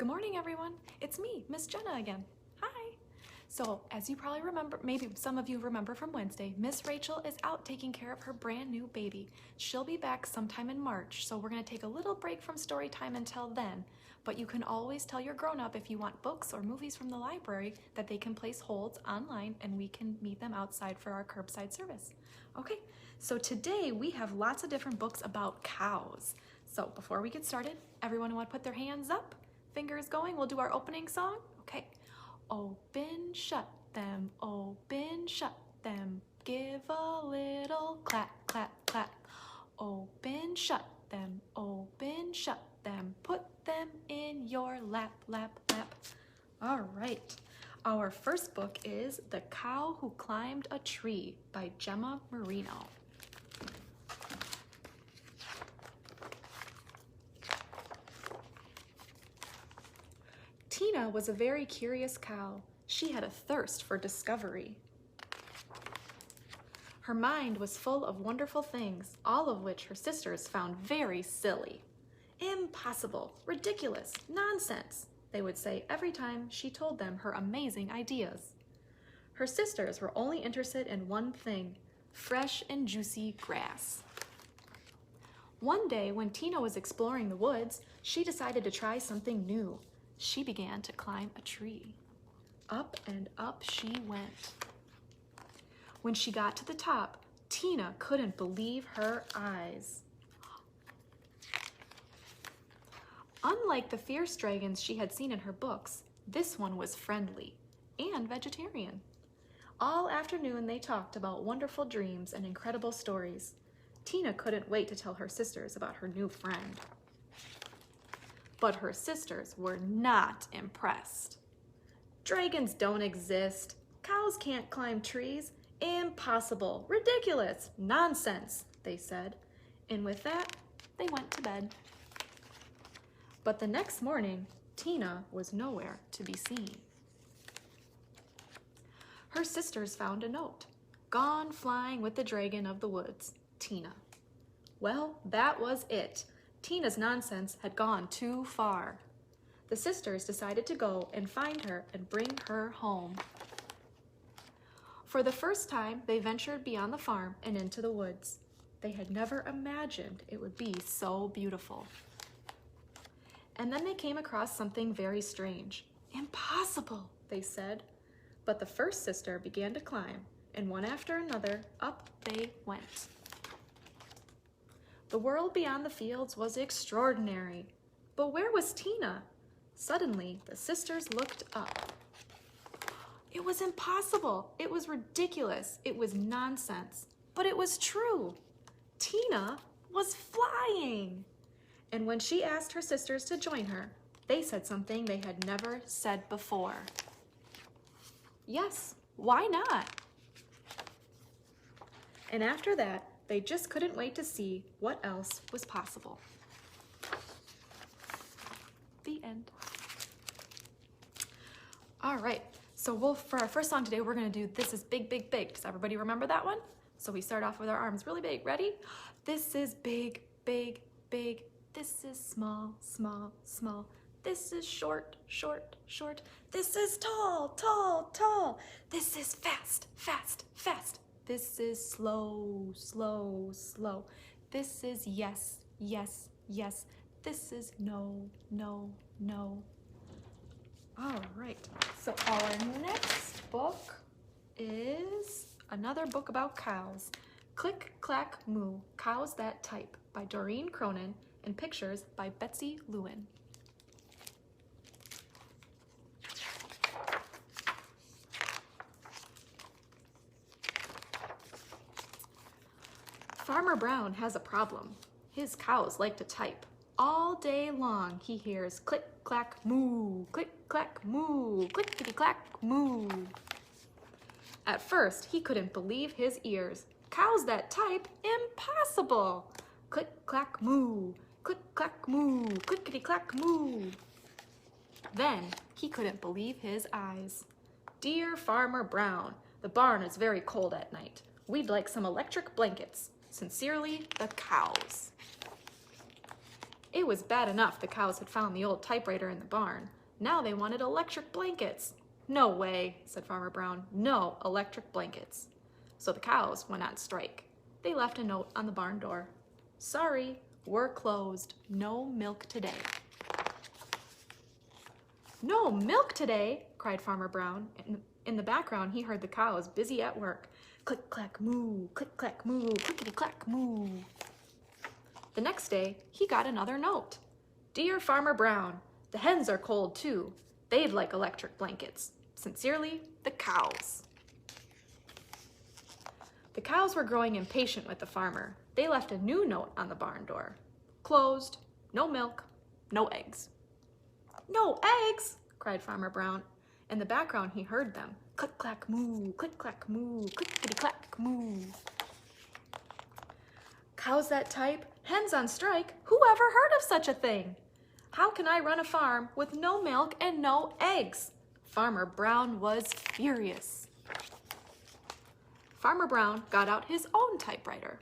Good morning, everyone. It's me, Miss Jenna again. Hi. So, as you probably remember, maybe some of you remember from Wednesday, Miss Rachel is out taking care of her brand new baby. She'll be back sometime in March, so we're going to take a little break from story time until then. But you can always tell your grown-up if you want books or movies from the library that they can place holds online and we can meet them outside for our curbside service. Okay, so today we have lots of different books about cows. So before we get started, everyone want to put their hands up? Fingers going, we'll do our opening song. Okay. Open, shut them, give a little clap, clap, clap. Open, shut them, put them in your lap, lap, lap. All right. Our first book is The Cow Who Climbed a Tree by Gemma Marino. Tina was a very curious cow. She had a thirst for discovery. Her mind was full of wonderful things, all of which her sisters found very silly. Impossible, ridiculous, nonsense, they would say every time she told them her amazing ideas. Her sisters were only interested in one thing, fresh and juicy grass. One day when Tina was exploring the woods, she decided to try something new. She began to climb a tree. Up and up she went. When she got to the top, Tina couldn't believe her eyes. Unlike the fierce dragons she had seen in her books, this one was friendly and vegetarian. All afternoon they talked about wonderful dreams and incredible stories. Tina couldn't wait to tell her sisters about her new friend. But her sisters were not impressed. Dragons don't exist. Cows can't climb trees. Impossible, ridiculous, nonsense, they said. And with that, they went to bed. But the next morning, Tina was nowhere to be seen. Her sisters found a note. Gone flying with the dragon of the woods, Tina. Well, that was it. Tina's nonsense had gone too far. The sisters decided to go and find her and bring her home. For the first time, they ventured beyond the farm and into the woods. They had never imagined it would be so beautiful. And then they came across something very strange. Impossible, they said. But the first sister began to climb, and one after another, up they went. The world beyond the fields was extraordinary. But where was Tina? Suddenly, the sisters looked up. It was impossible. It was ridiculous. It was nonsense. But it was true. Tina was flying. And when she asked her sisters to join her, they said something they had never said before. Yes, why not? And after that, they just couldn't wait to see what else was possible. The end. All right, so for our first song today, we're gonna do This Is Big, Big, Big. Does everybody remember that one? So we start off with our arms really big. Ready? This is big, big, big. This is small, small, small. This is short, short, short. This is tall, tall, tall. This is fast, fast, fast. This is slow, slow, slow. This is yes, yes, yes. This is no, no, no. All right, so our next book is another book about cows. Click, Clack, Moo, Cows That Type by Doreen Cronin and pictures by Betsy Lewin. Farmer Brown has a problem. His cows like to type. All day long he hears click, clack, moo, click, clack, moo, clickety, clack, moo. At first, he couldn't believe his ears. Cows that type? Impossible! Click, clack, moo, click, clack, moo, clickety, clack, moo. Then he couldn't believe his eyes. Dear Farmer Brown, the barn is very cold at night. We'd like some electric blankets. Sincerely, the cows. It It was bad enough the cows had found the old typewriter in the barn. Now they wanted electric blankets. No way, said Farmer Brown. No electric blankets. So the cows went on strike. They left a note on the barn door. Sorry, we're closed. No milk today. No milk today, cried Farmer Brown. In the background, he heard the cows busy at work. Click, clack, moo, click, clack, moo, clickety, clack, moo. The next day, he got another note. Dear Farmer Brown, the hens are cold too. They'd like electric blankets. Sincerely, the cows. The cows were growing impatient with the farmer. They left a new note on the barn door. Closed, no milk, no eggs. No eggs, cried Farmer Brown. In the background, he heard them. Click, clack, moo, click, clack, moo, clickety, clack, moo. Cows that type, hens on strike, who ever heard of such a thing? How can I run a farm with no milk and no eggs? Farmer Brown was furious. Farmer Brown got out his own typewriter.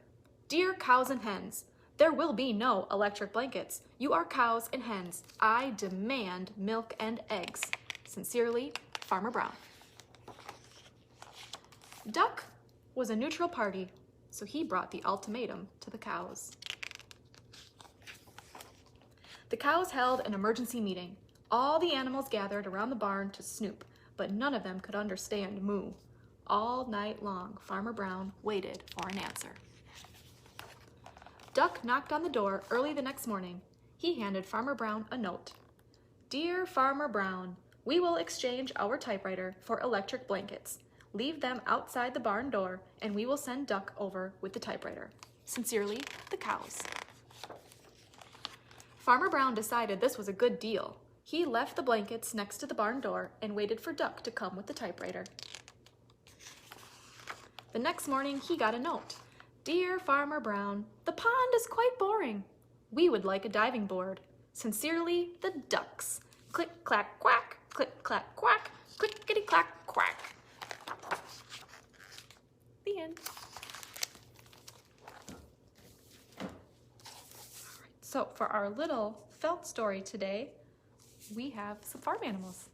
Dear cows and hens, there will be no electric blankets. You are cows and hens. I demand milk and eggs. Sincerely, Farmer Brown. Duck was a neutral party, so he brought the ultimatum to the cows. The cows held an emergency meeting. All the animals gathered around the barn to snoop, but none of them could understand moo. All night long, Farmer Brown waited for an answer. Duck knocked on the door early the next morning. He handed Farmer Brown a note. Dear Farmer Brown, we will exchange our typewriter for electric blankets. Leave them outside the barn door, and we will send Duck over with the typewriter. Sincerely, the cows. Farmer Brown decided this was a good deal. He left the blankets next to the barn door and waited for Duck to come with the typewriter. The next morning, he got a note. Dear Farmer Brown, the pond is quite boring. We would like a diving board. Sincerely, the ducks. Click, clack, quack, click, clack, quack, clickety, clack, quack. The end. All right, so for our little felt story today, we have some farm animals.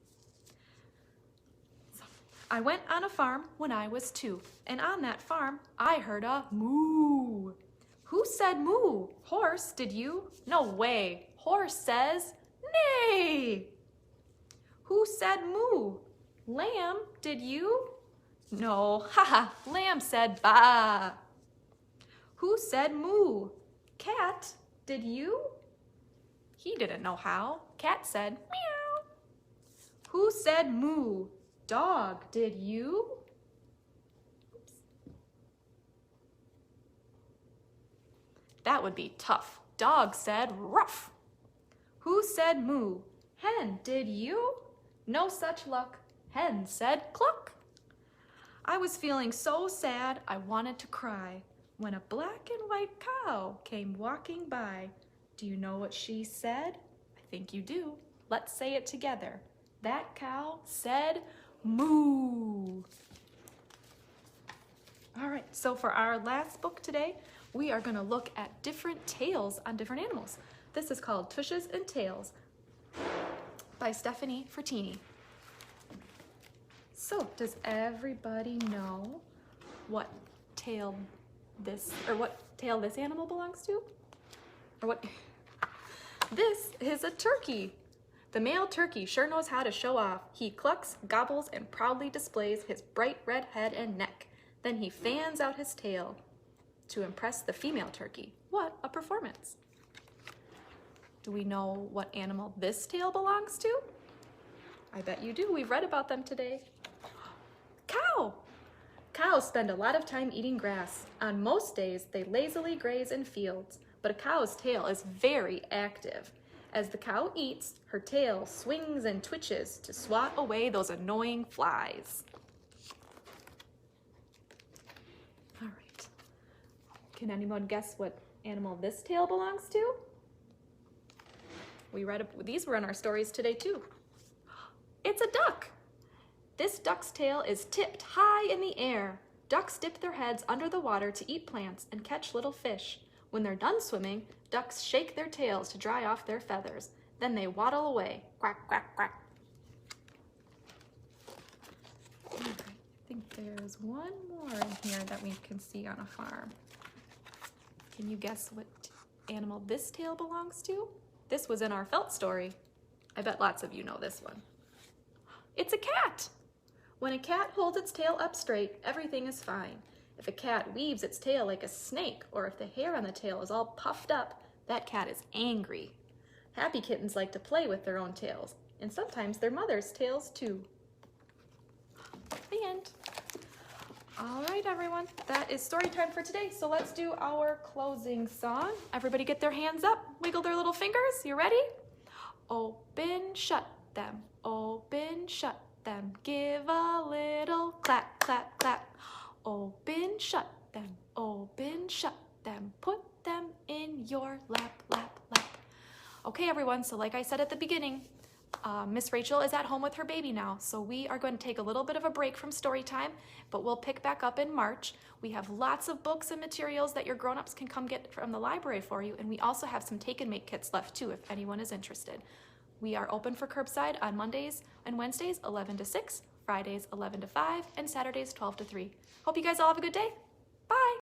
I went on a farm when I was 2, and on that farm, I heard a moo. Who said moo? Horse, did you? No way. Horse says neigh. Who said moo? Lamb, did you? No, haha, lamb said baa. Who said moo? Cat, did you? He didn't know how. Cat said meow. Who said moo? Dog, did you? Oops. That would be tough. Dog said ruff. Who said moo? Hen, did you? No such luck. Hen said cluck. I was feeling so sad I wanted to cry when a black and white cow came walking by. Do you know what she said? I think you do. Let's say it together. That cow said moo. All right, so for our last book today, we are going to look at different tales on different animals. This is called Tushes and Tales by Stephanie Fertini. So, does everybody know what tail this animal belongs to? Or what? This is a turkey. The male turkey sure knows how to show off. He clucks, gobbles, and proudly displays his bright red head and neck. Then he fans out his tail to impress the female turkey. What a performance. Do we know what animal this tail belongs to? I bet you do. We've read about them today. Cow! Cows spend a lot of time eating grass. On most days, they lazily graze in fields, but a cow's tail is very active. As the cow eats, her tail swings and twitches to swat away those annoying flies. All right. Can anyone guess what animal this tail belongs to? These were in our stories today too. It's a duck. This duck's tail is tipped high in the air. Ducks dip their heads under the water to eat plants and catch little fish. When they're done swimming, ducks shake their tails to dry off their feathers. Then they waddle away. Quack, quack, quack. I think there's one more in here that we can see on a farm. Can you guess what animal this tail belongs to? This was in our felt story. I bet lots of you know this one. It's a cat. When a cat holds its tail up straight, everything is fine. If a cat weaves its tail like a snake, or if the hair on the tail is all puffed up, that cat is angry. Happy kittens like to play with their own tails, and sometimes their mother's tails too. The end. All right, everyone, that is story time for today. So let's do our closing song. Everybody get their hands up, wiggle their little fingers. You ready? Open, shut them. Open, shut them. Give a little clap, clap, clap. Open, shut them. Open, shut them. Put them in your lap, lap, lap. Okay, everyone, so like I said at the beginning, Miss Rachel is at home with her baby now, so we are going to take a little bit of a break from story time, but we'll pick back up in March. We have lots of books and materials that your grown-ups can come get from the library for you, and we also have some take and make kits left too if anyone is interested. We are open for curbside on Mondays and Wednesdays 11 to 6, Fridays 11 to 5, and Saturdays 12 to 3. Hope you guys all have a good day. Bye!